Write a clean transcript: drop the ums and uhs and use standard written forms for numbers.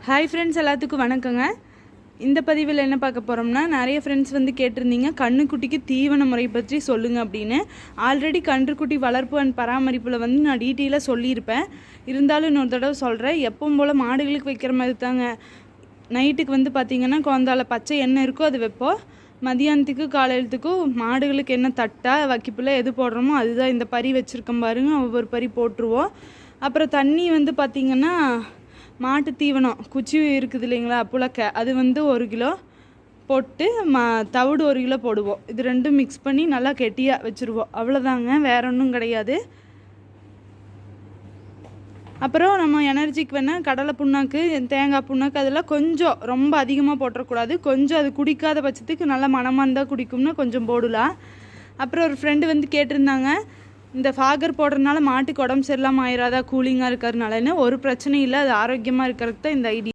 Hi friends, எல்லாத்துக்கும் வணக்கங்க. இந்த பதிவில் என்ன பார்க்க போகிறோம்னா, நிறைய ஃப்ரெண்ட்ஸ் வந்து கேட்டிருந்தீங்க கன்றுக்குட்டிக்கு தீவன முறை பற்றி சொல்லுங்கள் அப்படின்னு. ஆல்ரெடி கன்றுக்குட்டி வளர்ப்பு அண்ட் பராமரிப்பில் வந்து நான் டீட்டெயிலாக சொல்லியிருப்பேன். இருந்தாலும் இன்னொரு தடவை சொல்கிறேன். எப்பவும் போல் மாடுகளுக்கு வைக்கிற மாதிரி தாங்க. நைட்டுக்கு வந்து பார்த்திங்கன்னா குழந்தால பச்சை என்ன இருக்கோ அது வைப்போம். மதியானத்துக்கு காலையிலத்துக்கும் மாடுகளுக்கு என்ன தட்டா வக்கிப்பில் எது போடுறோமோ அதுதான். இந்த பறி வச்சுருக்கோம் பாருங்கள், ஒவ்வொரு பறி போட்டுருவோம். அப்புறம் தண்ணி வந்து பார்த்திங்கன்னா மாட்டு தீவனம் குச்சி இருக்குது இல்லைங்களா, புழக்க, அது வந்து 1 கிலோ போட்டு தவிடு 1 கிலோ போடுவோம். இது ரெண்டும் மிக்ஸ் பண்ணி நல்லா கெட்டியாக வச்சுருவோம். அவ்வளோதாங்க, வேற ஒன்றும் கிடையாது. அப்புறம் நம்ம எனர்ஜிக்கு வேணால் கடலை புண்ணாக்கு, தேங்காய் புண்ணாக்கு அதெல்லாம் கொஞ்சம் ரொம்ப அதிகமாக போட்டுறக்கூடாது. கொஞ்சம் அது குடிக்காத பட்சத்துக்கு நல்லா மனமாக இருந்தால் குடிக்கும்னா கொஞ்சம் போடலாம். அப்புறம் ஒரு ஃப்ரெண்டு வந்து கேட்டிருந்தாங்க, இந்த ஃபாகர் போடுறதுனால மாட்டுக்கு உடம்பு சரியில்லாமல் ஆயிராதா கூலிங்காக இருக்கிறதுனாலன்னு. ஒரு பிரச்சனையும் இல்லை, அது ஆரோக்கியமாக இருக்கிறதுக்கு தான் இந்த ஐடியா.